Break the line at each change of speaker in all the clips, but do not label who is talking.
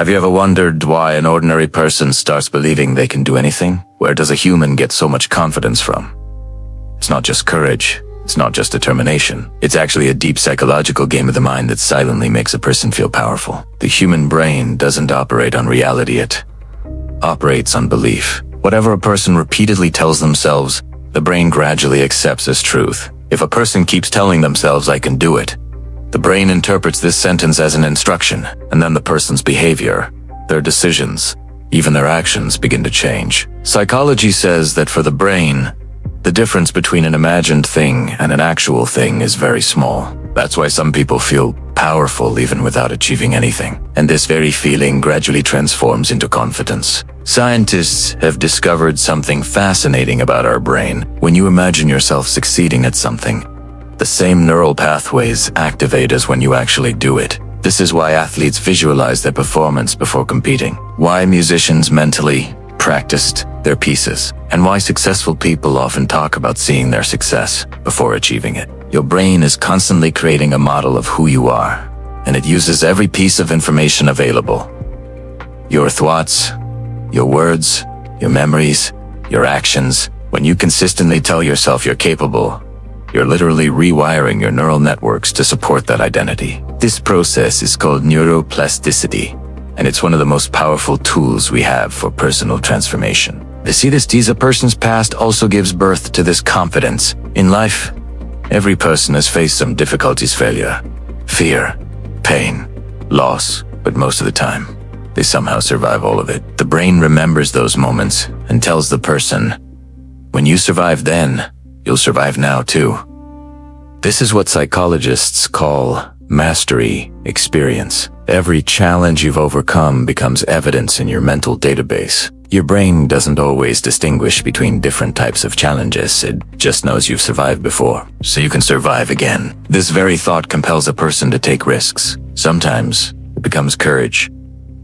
Have you ever wondered why an ordinary person starts believing they can do anything? Where does a human get so much confidence from? It's not just courage. It's not just determination. It's actually a deep psychological game of the mind that silently makes a person feel powerful. The human brain doesn't operate on reality, it operates on belief. Whatever a person repeatedly tells themselves, the brain gradually accepts as truth. If a person keeps telling themselves, "I can do it," the brain interprets this sentence as an instruction, and then the person's behavior, their decisions, even their actions begin to change. Psychology says that for the brain, the difference between an imagined thing and an actual thing is very small. That's why some people feel powerful even without achieving anything. And this very feeling gradually transforms into confidence. Scientists have discovered something fascinating about our brain. When you imagine yourself succeeding at something, the same neural pathways activate as when you actually do it. This is why athletes visualize their performance before competing, why musicians mentally practiced their pieces, and why successful people often talk about seeing their success before achieving it. Your brain is constantly creating a model of who you are, and it uses every piece of information available. Your thoughts, your words, your memories, your actions. When you consistently tell yourself you're capable, you're literally rewiring your neural networks to support that identity. This process is called neuroplasticity, and it's one of the most powerful tools we have for personal transformation. You see, a person's past also gives birth to this confidence. In life, every person has faced some difficulties, failure, fear, pain, loss, but most of the time, they somehow survive all of it. The brain remembers those moments and tells the person, when you survived then, you'll survive now too. This is what psychologists call mastery experience. Every challenge you've overcome becomes evidence in your mental database. Your brain doesn't always distinguish between different types of challenges. It just knows you've survived before, so you can survive again. This very thought compels a person to take risks. Sometimes it becomes courage,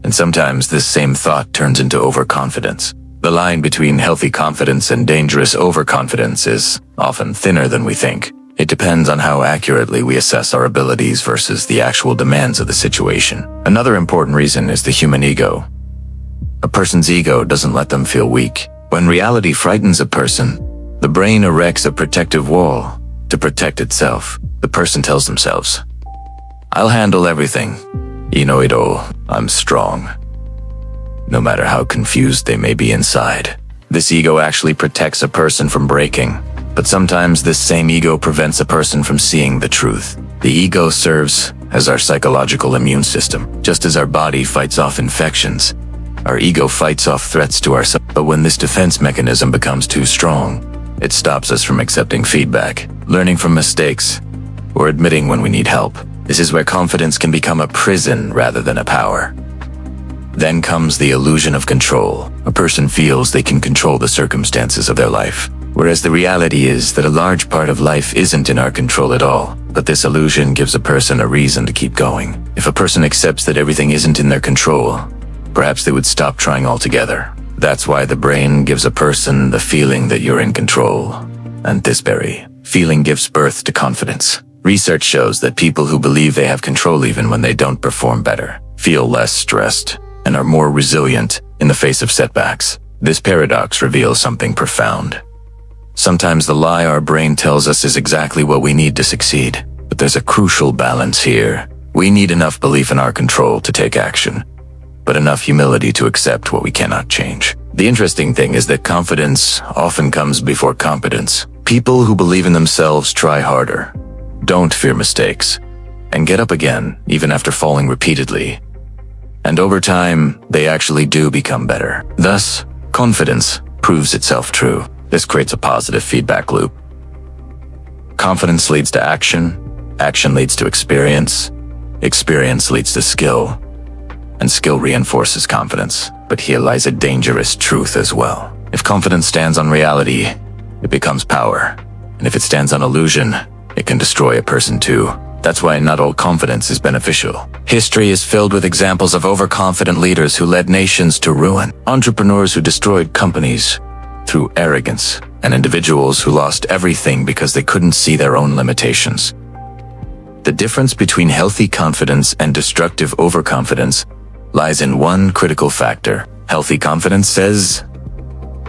and sometimes this same thought turns into overconfidence. The line between healthy confidence and dangerous overconfidence is often thinner than we think. It depends on how accurately we assess our abilities versus the actual demands of the situation. Another important reason is the human ego. A person's ego doesn't let them feel weak. When reality frightens a person, the brain erects a protective wall to protect itself. The person tells themselves, "I'll handle everything. You know it all. I'm strong." No matter how confused they may be inside. This ego actually protects a person from breaking, but sometimes this same ego prevents a person from seeing the truth. The ego serves as our psychological immune system. Just as our body fights off infections, our ego fights off threats to ourselves. But when this defense mechanism becomes too strong, it stops us from accepting feedback, learning from mistakes, or admitting when we need help. This is where confidence can become a prison rather than a power. Then comes the illusion of control. A person feels they can control the circumstances of their life, whereas the reality is that a large part of life isn't in our control at all. But this illusion gives a person a reason to keep going. If a person accepts that everything isn't in their control, perhaps they would stop trying altogether. That's why the brain gives a person the feeling that you're in control. And this very feeling gives birth to confidence. Research shows that people who believe they have control even when they don't perform better, feel less stressed, and are more resilient in the face of setbacks. This paradox reveals something profound. Sometimes the lie our brain tells us is exactly what we need to succeed, but there's a crucial balance here. We need enough belief in our control to take action, but enough humility to accept what we cannot change. The interesting thing is that confidence often comes before competence. People who believe in themselves try harder, don't fear mistakes, and get up again even after falling repeatedly. And over time, they actually do become better. Thus, confidence proves itself true. This creates a positive feedback loop. Confidence leads to action, action leads to experience, experience leads to skill, and skill reinforces confidence. But here lies a dangerous truth as well. If confidence stands on reality, it becomes power. And if it stands on illusion, it can destroy a person too. That's why not all confidence is beneficial. History is filled with examples of overconfident leaders who led nations to ruin, entrepreneurs who destroyed companies through arrogance, and individuals who lost everything because they couldn't see their own limitations. The difference between healthy confidence and destructive overconfidence lies in one critical factor. Healthy confidence says,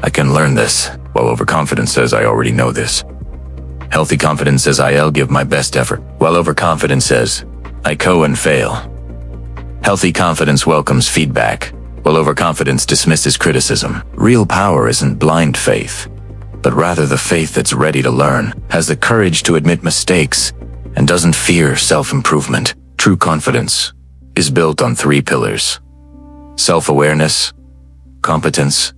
I can learn this, while overconfidence says I already know this. Healthy confidence says I'll give my best effort, while overconfidence says I and fail. Healthy confidence welcomes feedback, while overconfidence dismisses criticism. Real power isn't blind faith, but rather the faith that's ready to learn, has the courage to admit mistakes, and doesn't fear self-improvement. True confidence is built on 3 pillars: self-awareness, competence,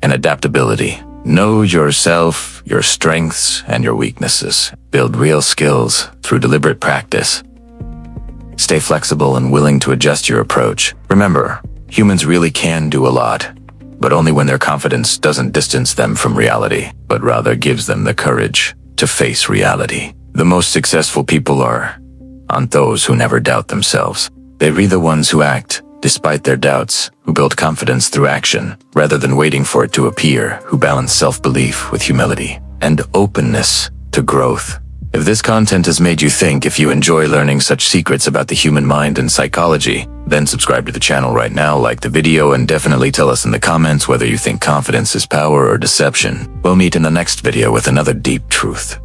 and adaptability. Know yourself, your strengths, and your weaknesses. Build real skills through deliberate practice. Stay flexible and willing to adjust your approach. Remember, humans really can do a lot, but only when their confidence doesn't distance them from reality, but rather gives them the courage to face reality. The most successful people aren't those who never doubt themselves. They're the ones who act despite their doubts, who build confidence through action, rather than waiting for it to appear, who balance self-belief with humility and openness to growth. If this content has made you think, if you enjoy learning such secrets about the human mind and psychology, then subscribe to the channel right now, like the video, and definitely tell us in the comments whether you think confidence is power or deception. We'll meet in the next video with another deep truth.